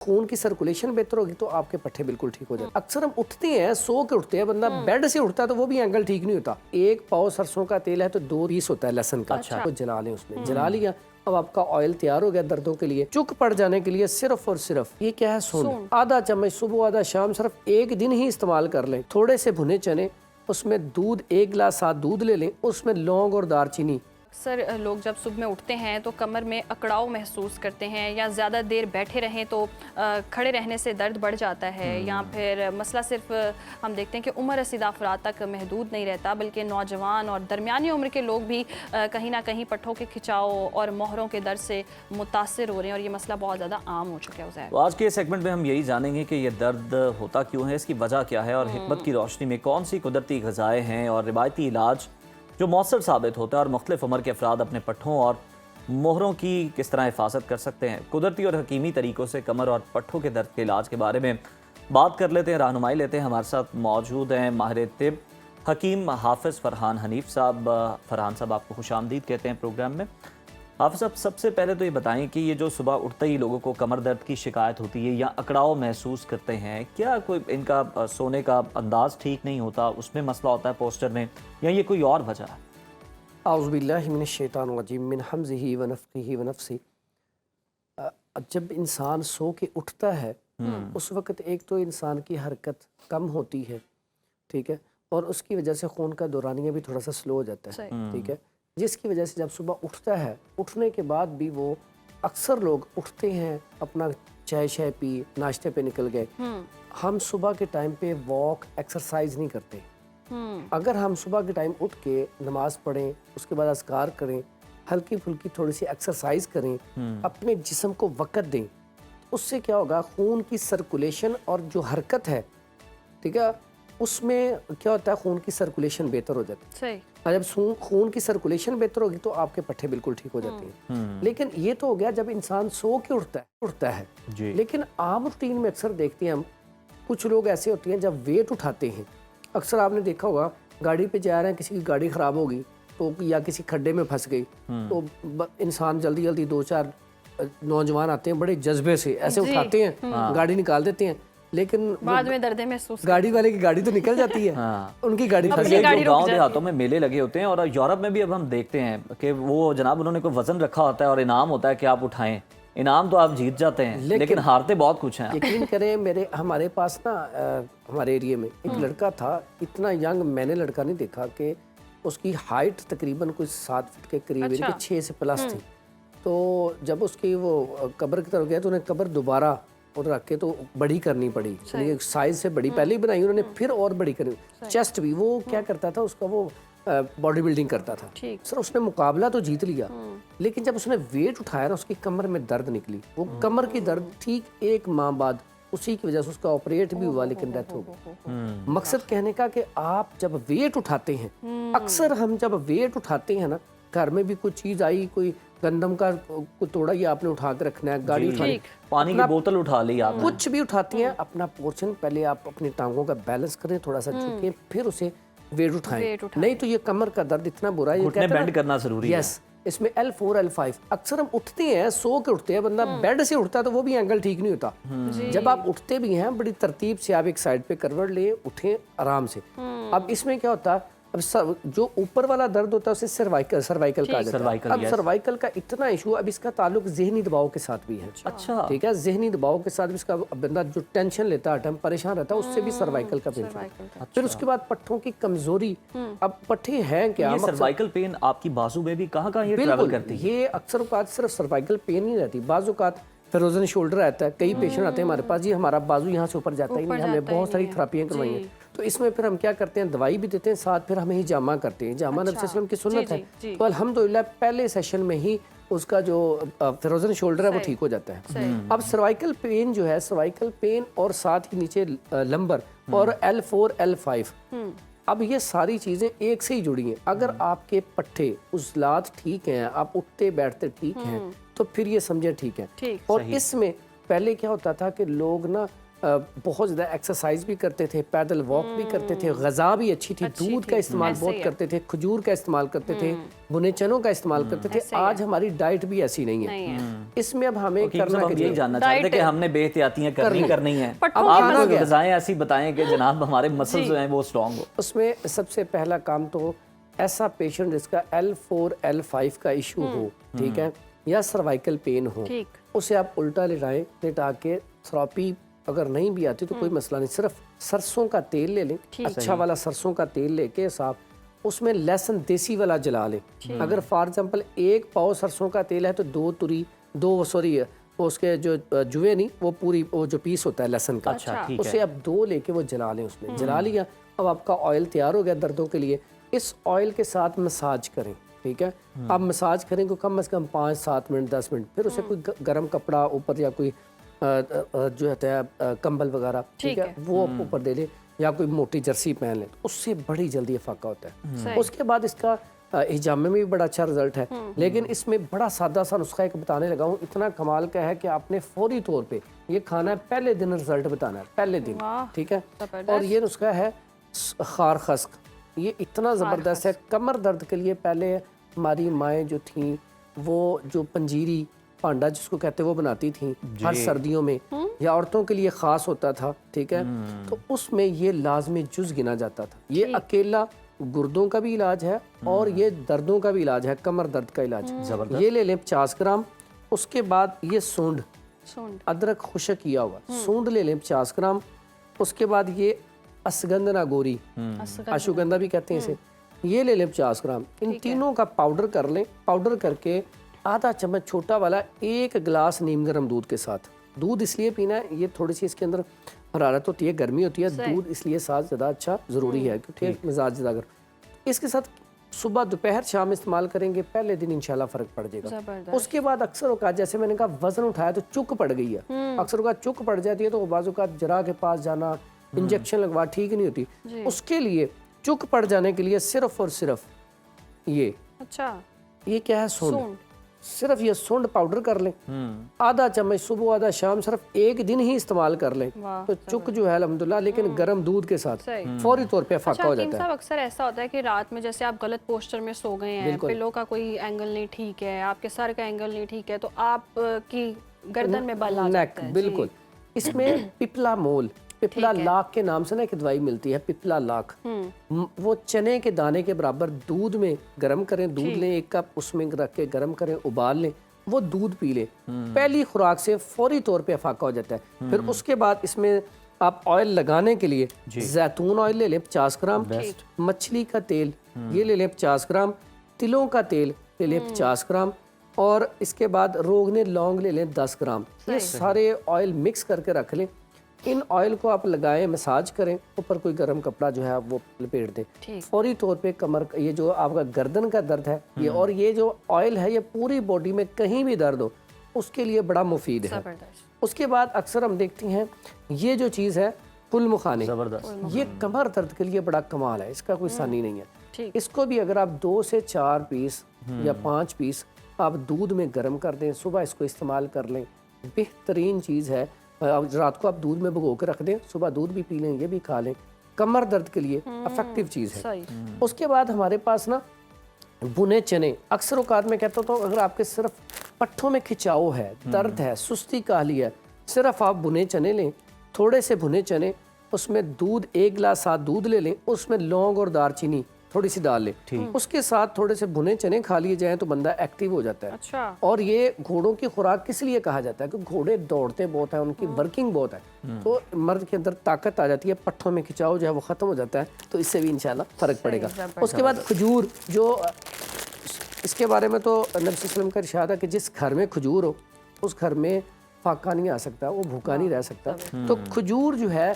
खून की सर्कुलेशन बेहतर होगी तो आपके पट्टे बिल्कुल ठीक हो जाते हैं। अक्सर हम उठते हैं, सो के उठते हैं, बंदा बेड से उठता है तो वो भी एंगल ठीक नहीं होता। एक पाव सरसों का तेल है तो 2 पीस होता है लहसुन का, अच्छा। तो जला लें, उसमें जला लिया, अब आपका ऑयल तैयार हो गया दर्दों के लिए। चुक पड़ जाने के लिए सिर्फ और सिर्फ ये क्या है, सूंड, आधा चम्मच सुबह आधा शाम, सिर्फ एक दिन ही इस्तेमाल कर लें। थोड़े से भुने चने, उसमें दूध, 1 गिलास साथ दूध ले लें, उसमें लौंग और दालचीनी। अक्सर लोग जब सुबह में उठते हैं तो कमर में अकड़ाव महसूस करते हैं, या ज़्यादा देर बैठे रहें तो खड़े रहने से दर्द बढ़ जाता है, या फिर मसला सिर्फ हम देखते हैं कि उम्र रसीदा अफराद तक महदूद नहीं रहता, बल्कि नौजवान और दरमियानी उम्र के लोग भी कहीं ना कहीं पट्ठों के खिंचाव और मोहरों के दर्द से मुतासिर हो रहे हैं, और ये मसला बहुत ज़्यादा आम हो चुका है। तो आज के इस सेगमेंट में हम यही जानेंगे कि ये दर्द होता क्यों है, इसकी वजह क्या है, और हिकमत की रोशनी में कौन सी कुदरती ग़िज़ाएँ हैं और रिवायती इलाज जो मौसर साबित होता है, और मुख्तलिफ उम्र के अफराद अपने पट्ठों और मोहरों की किस तरह हिफाजत कर सकते हैं। कुदरती और हकीमी तरीक़ों से कमर और पट्ठों के दर्द के इलाज के बारे में बात कर लेते हैं, रहनुमाई लेते हैं। हमारे साथ मौजूद हैं माहिर तिब हकीम हाफिज़ फरहान हनीफ साहब। फरहान साहब, आपको खुशामदीद कहते हैं प्रोग्राम में। हाफिज़ साहब, सबसे पहले तो ये बताएं कि ये जो सुबह उठते ही लोगों को कमर दर्द की शिकायत होती है या अकड़ाव महसूस करते हैं, क्या कोई इनका सोने का अंदाज़ ठीक नहीं होता, उसमें मसला होता है पोस्चर में, या ये कोई और वजह है? आऊज़ु बिल्लाहि मिनश शैतानिर रजीम मिन हम्ज़िही व नफ़्ख़िही व नफ़्सी। जब इंसान सो के उठता है उस वक़्त एक तो इंसान की हरकत कम होती है, ठीक है, और उसकी वजह से खून का दौरानिया भी थोड़ा सा स्लो हो जाता है, ठीक है, जिसकी वजह से जब सुबह उठता है, उठने के बाद भी वो, अक्सर लोग उठते हैं, अपना चाय शाय पी, नाश्ते पे निकल गए। हम सुबह के टाइम पे वॉक, एक्सरसाइज नहीं करते। अगर हम सुबह के टाइम उठ के नमाज पढ़ें, उसके बाद अज़कार करें, हल्की फुल्की थोड़ी सी एक्सरसाइज करें, अपने जिस्म को वक़्त दें, उससे क्या होगा, खून की सर्कुलेशन और जो हरकत है, ठीक है, उसमें क्या होता है, खून की सर्कुलेशन बेहतर हो जाती है। और जब खून की सर्कुलेशन बेहतर होगी तो आपके पट्टे बिल्कुल ठीक हो जाते हैं। लेकिन ये तो हो गया जब इंसान सो के उठता है जी। लेकिन आम रूटीन में अक्सर देखते हैं हम, कुछ लोग ऐसे होते हैं जब वेट उठाते हैं, अक्सर आपने देखा होगा, गाड़ी पे जा रहे हैं, किसी की गाड़ी ख़राब होगी तो, या किसी खड्डे में फंस गई तो इंसान जल्दी जल्दी 2-4 नौजवान आते हैं, बड़े जज्बे से ऐसे उठाते हैं, गाड़ी निकाल देते हैं, लेकिन बाद में दर्द महसूस, गाड़ी वाले की गाड़ी तो निकल जाती है, उनकी गाड़ी फंस गई। गाँव देहातों में मेले लगे होते हैं, और यूरोप में भी अब हम देखते हैं कि वो जनाब उन्होंने कोई वजन रखा होता है और इनाम होता है कि आप उठाएं, इनाम तो आप जीत जाते हैं लेकिन हारते बहुत कुछ हैं। यकीन करें, हमारे पास ना हमारे एरिया में एक लड़का था, इतना यंग मैंने लड़का नहीं देखा, कि उसकी हाइट तकरीबन कुछ 7 फीट के करीब, इनके 6 से प्लस थी। तो जब उसकी वो कब्र की तरफ गया तो उन्हें कब्र दोबारा और रख के तो बड़ी करनी पड़ी, साइज से बड़ी पहले ही बनाई उन्होंने, फिर और बड़ी करनी, चेस्ट भी। वो क्या करता था, उसका वो बॉडी बिल्डिंग करता था सर, उसने मुकाबला तो जीत लिया, लेकिन जब उसने वेट उठाया ना, उसकी कमर में दर्द निकली। वो कमर की दर्द ठीक 1 माह बाद, उसी की वजह से उसका ऑपरेट भी हुआ, लेकिन डेथ हो गई। मकसद कहने का कि आप जब वेट उठाते हैं, अक्सर हम जब वेट उठाते हैं ना, घर में भी कोई चीज़ आई, कोई गंदम का कोई तोड़ा, ये आपने उठा के रखना है, गाड़ी उठानी, पानी की बोतल उठा ली आप, कुछ भी उठाती हैं, अपना पोर्शन पहले आप अपनी टांगों का बैलेंस करें, थोड़ा सा झुकें, फिर उसे वेट उठाएं, नहीं तो ये कमर का दर्द इतना बुरा है, घुटने बेंड करना जरूरी है। यस, इसमें L4 L5। अक्सर हम उठते हैं, सो के उठते हैं, बंदा बेड से उठता है तो वो भी एंगल ठीक नहीं होता। जब आप उठते भी हैं, बड़ी तरतीब से आप एक साइड पे करवट ले, उठें आराम से। अब इसमें क्या होता है, अब जो ऊपर वाला दर्द होता है उसे सर्वाइकल कहा जाता है। अब सर्वाइकल का इतना इशू, अब इसका ताल्लुक ज़हनी दबाव के साथ भी है। अच्छा, ठीक है, ज़हनी दबाव के साथ भी इसका, बंदा जो टेंशन लेता है, परेशान रहता है, उससे भी सर्वाइकल का पेन। फिर उसके बाद पट्ठों की कमजोरी। अब पट्ठे हैं क्या, सर्वाइकल पेन आपकी बाजू में भी कहाँ ये ट्रैवल करती है? ये अक्सर औकात सिर्फ सर्वाइकल पेन नहीं रहती, बाजू औकात फ्रोजन शोल्डर रहता है। कई पेशेंट आते हैं हमारे पास, जी हमारा बाजू यहाँ से ऊपर जाता ही नहीं, हमने बहुत सारी थेरापियाँ करवाई हैं। तो इसमें फिर हम क्या करते हैं, दवाई भी देते हैं, साथ फिर हमें हिजामा करते हैं। हिजामा नबी सल्लल्लाहु अलैहि वसल्लम की सुन्नत है, तो अल्हम्दुलिल्लाह पहले सेशन में ही उसका जो फ्रोजन शोल्डर है वो ठीक हो जाता है। अब सर्वाइकल पेन जो है, सर्वाइकल पेन और साथ ही नीचे लंबर और L4 L5, अब ये सारी चीज़ें एक से ही जुड़ी हैं। अगर आपके पट्टे उज़लात ठीक हैं, आप उठते बैठते ठीक हैं, तो फिर ये समझे ठीक है। और इसमें पहले क्या होता था कि लोग ना بہت زیادہ ایکسرسائز بھی کرتے تھے، پیدل واک بھی کرتے تھے، غذا بھی اچھی تھی، دودھ کا استعمال بہت کرتے تھے، کھجور کا استعمال کرتے تھے، بھنے چنوں کا استعمال کرتے تھے. آج ہماری ڈائٹ بھی ایسی نہیں ہے. اس میں اب ہمیں کرنا ہم یہی جاننا چاہتے ہیں کہ ہم نے بے احتیاطیاں کرنی ہیں. اب آپ کوئی غذائیں ایسی بتائیں کہ جناب ہمارے مسلز جو ہیں وہ اسٹرانگ ہو. اس میں سب سے پہلا کام تو ایسا پیشنٹ جس کا L4 L5 کا ایشو ہو، ٹھیک ہے، یا سروائکل پین ہو، اسے آپ الٹا لٹائیں، لٹا کے تھراپی اگر نہیں بھی آتی تو کوئی مسئلہ نہیں، صرف سرسوں کا تیل لے لیں، اچھا والا سرسوں کا تیل لے کے صاف، اس میں لہسن دیسی والا جلا لیں. اگر فار ایگزامپل 1 پاؤ سرسوں کا تیل ہے تو 2 اس کے جو جوئے نہیں، وہ پوری وہ جو پیس ہوتا ہے لہسن کا، اسے آپ 2 لے کے وہ جلا لیں. اس میں جلا لیا، اب آپ کا آئل تیار ہو گیا دردوں کے لیے. اس آئل کے ساتھ مساج کریں، ٹھیک ہے. آپ مساج کریں کو کم از کم 5-7 منٹ 10 منٹ، پھر اسے کوئی گرم کپڑا اوپر یا کوئی جو ہوتا ہے کمبل وغیرہ، ٹھیک ہے، وہ اوپر دے لیں، یا کوئی موٹی جرسی پہن لیں، اس سے بڑی جلدی افاقہ ہوتا ہے. اس کے بعد اس کا حجامے میں بھی بڑا اچھا رزلٹ ہے. لیکن اس میں بڑا سادہ سا نسخہ ایک بتانے لگا ہوں، اتنا کمال کا ہے کہ آپ نے فوری طور پہ یہ کھانا ہے، پہلے دن رزلٹ بتانا ہے، پہلے دن، ٹھیک ہے. اور یہ نسخہ ہے خار خسک. یہ اتنا زبردست ہے کمر درد کے لیے. پہلے ہماری مائیں جو تھیں وہ جو پنجیری پانڈا جس کو کہتے ہیں وہ بناتی تھیں ہر سردیوں میں، یا عورتوں کے لیے خاص ہوتا تھا، ٹھیک ہے. تو اس میں یہ لازمی جز گنا جاتا تھا. یہ اکیلا گردوں کا بھی علاج ہے اور یہ دردوں کا بھی علاج ہے، کمر درد کا علاج. یہ لے لیں 50 گرام. اس کے بعد یہ سونڈ، ادرک خشک کیا ہوا سونڈ لے لیں 50 گرام. اس کے بعد یہ اسگندنا گوری، اشوگندھا بھی کہتے ہیں اسے، یہ لے لیں 50 گرام. ان تینوں کا پاؤڈر کر لیں. پاؤڈر کر کے آدھا چمچ چھوٹا والا 1 گلاس نیم گرم دودھ کے ساتھ. دودھ اس لیے پینا ہے، یہ تھوڑی سی اس کے اندر حرارت ہوتی ہے، گرمی ہوتی ہے، دودھ اس لیے ساتھ زیادہ اچھا ضروری ہے کیونکہ مزاج زیادہ گرم. اس کے ساتھ صبح دوپہر شام استعمال کریں گے، پہلے دن انشاءاللہ فرق پڑ جائے گا. اس کے بعد اکثر اوقات جیسے میں نے کہا وزن اٹھایا تو چک پڑ گئی ہے، اکثر اوقات چک پڑ جاتی ہے تو بعض اوقات جراح کے پاس جانا، انجیکشن لگوا ٹھیک نہیں ہوتی. اس کے لیے چک پڑ جانے کے لیے صرف اور صرف یہ کیا ہے، سونڈ. صرف یہ سونڈ پاؤڈر کر لیں، آدھا چمچ صبح آدھا شام، صرف 1 دن ہی استعمال کر لیں تو چک جو ہے الحمدللہ، لیکن گرم دودھ کے ساتھ فوری طور پہ افاقہ ہو جاتا ہے. اکثر ایسا ہوتا ہے کہ رات میں جیسے آپ غلط پوسچر میں سو گئے ہیں، پلو کا کوئی اینگل نہیں ٹھیک ہے، آپ کے سر کا اینگل نہیں ٹھیک ہے، تو آپ کی گردن میں بل آ جاتا ہے. بالکل. اس میں پپلا مول، پپلا لاکھ کے نام سے نا ایک دوائی ملتی ہے، پپلا لاکھ. وہ چنے کے دانے کے برابر دودھ میں گرم کریں، دودھ لیں 1 کپ، اس میں رکھ کے گرم کریں، ابال لیں، وہ دودھ پی لیں. پہلی خوراک سے فوری طور پہ افاقہ ہو جاتا ہے. پھر اس کے بعد اس میں آپ آئل لگانے کے لیے زیتون آئل لے لیں 50 گرام، مچھلی کا تیل یہ لے لیں 50 گرام، تلوں کا تیل لے لیں 50 گرام، اور اس کے بعد روغن لونگ لے لیں 10 گرام. یہ سارے آئل مکس کر کے رکھ لیں. ان آئل کو آپ لگائیں، مساج کریں، اوپر کوئی گرم کپڑا جو ہے وہ لپیٹ دیں. فوری طور پہ کمر، یہ جو آپ کا گردن کا درد ہے یہ، اور یہ جو آئل ہے یہ پوری باڈی میں کہیں بھی درد ہو اس کے لیے بڑا مفید ہے. اس کے بعد اکثر ہم دیکھتے ہیں یہ جو چیز ہے پل مخانے، یہ کمر درد کے لیے بڑا کمال ہے، اس کا کوئی ثانی نہیں ہے. اس کو بھی اگر آپ 2 سے 4 پیس یا 5 پیس آپ دودھ میں گرم کر دیں، صبح اس کو استعمال کر لیں، بہترین چیز ہے. رات کو آپ دودھ میں بھگو کے رکھ دیں، صبح دودھ بھی پی لیں، یہ بھی کھا لیں، کمر درد کے لیے افیکٹو چیز ہے. اس کے بعد ہمارے پاس نا بھنے چنے، اکثر اوقات میں کہتا ہوں اگر آپ کے صرف پٹھوں میں کھچاؤ ہے، درد ہے، سستی کاہلی ہے، صرف آپ بھنے چنے لیں، تھوڑے سے بھنے چنے، اس میں دودھ 1 گلاس ساتھ دودھ لے لیں، اس میں لونگ اور دار چینی تھوڑی سی ڈال لیں، اس کے ساتھ تھوڑے سے بھنے چنے کھا لیے جائیں تو بندہ ایکٹیو ہو جاتا ہے. اور یہ گھوڑوں کی خوراک کس لیے کہا جاتا ہے کہ گھوڑے دوڑتے بہت ہیں، ان کی ورکنگ بہت ہے، تو مرد کے اندر طاقت آ جاتی ہے، پٹھوں میں کھچاؤ جو ہے وہ ختم ہو جاتا ہے، تو اس سے بھی انشاءاللہ فرق پڑے گا. اس کے بعد کھجور، جو اس کے بارے میں تو نبی صلی اللہ علیہ وسلم کا ارشاد ہے کہ جس گھر میں کھجور ہو اس گھر میں فاقہ نہیں آ سکتا، وہ بھوکا نہیں رہ سکتا. تو کھجور جو ہے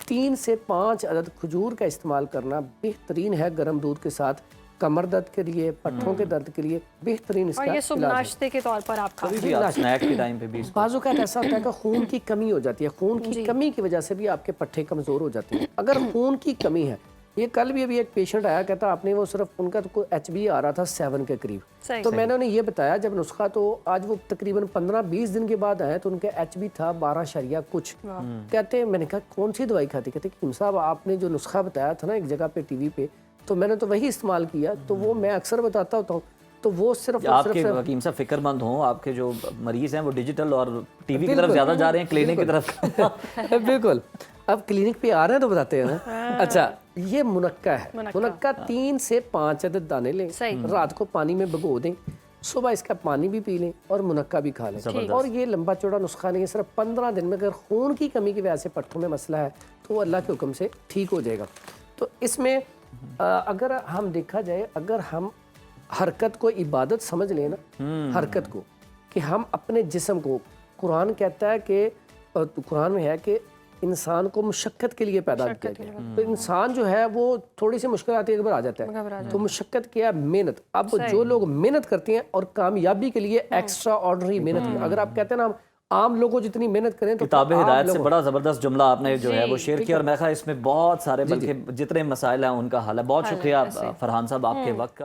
3 سے 5 عدد کھجور کا استعمال کرنا بہترین ہے گرم دودھ کے ساتھ، کمر درد کے لیے، پٹھوں کے درد کے لیے بہترین اس کا یہ صبح ناشتے کے طور پر آپ کبھی بھی اسنیک کے ٹائم پہ بھی. بعض اوقات ایسا ہوتا ہے کہ خون کی کمی ہو جاتی ہے، خون کی کمی کی وجہ سے بھی آپ کے پٹھے کمزور ہو جاتے ہیں. اگر خون کی کمی ہے ये कल भी अभी एक पेशेंट आया, कहता आपने वो सिर्फ उनका तो HB आ रहा था 7 के करीब। तो मैंने उन्हें ये बताया जब नुस्खा, तो आज वो तकरीबन 15-20 दिन के बाद आए तो उनका HB था 12 कुछ। कहते हैं, मैंने कहा कौन सी दवाई खाती? कहते कीम साहब आपने जो नुस्खा बताया था ना एक जगह पे टीवी पे, तो मैंने तो वही इस्तेमाल किया। तो वो मैं अक्सर बताता होता हूँ, तो वो सिर्फ आपके हकीम साहब फिक्रमंद हों, आपके जो मरीज हैं वो डिजिटल और टीवी की तरफ ज़्यादा जा रहे हैं, क्लिनिक की तरफ। बिल्कुल, अब क्लिनिक पे आ रहे हैं तो बताते हैं ना। अच्छा, ये मुनक्का है। मुनक्का 3 से 5 अदद दाने लें, रात को पानी में भिगो दें, सुबह इसका पानी भी पी लें और मुनक्का भी खा लें। और ये लंबा चौड़ा नुस्खा नहीं है, सिर्फ 15 दिन में अगर खून की कमी की वजह से पट्टों में मसला है तो वो अल्लाह के हुक्म से ठीक हो जाएगा। तो इसमें अगर हम देखा जाए, अगर हम हरकत को इबादत समझ लें ना, हरकत को, कि हम अपने जिस्म को, कुरान कहता है कि कुरान में है कि इंसान को मुशक्कत के लिए पैदा किया गया। तो इंसान जो है वो थोड़ी सी मुश्किल आती है, घबरा जाता है। तो मुशक्कत क्या है? मेहनत। अब जो लोग मेहनत करते हैं और कामयाबी के लिए एक्स्ट्रा ऑर्डिनरी मेहनत, अगर आप कहते हैं ना आम लोगों जितनी मेहनत करें, तो किताब हिदायत से बड़ा ज़बरदस्त जुमला आपने जो है वो शेयर किया, और मैं इसमें बहुत सारे, बल्कि जितने मसाइल हैं उनका हल है। बहुत शुक्रिया फरहान साहब आपके वक्त का।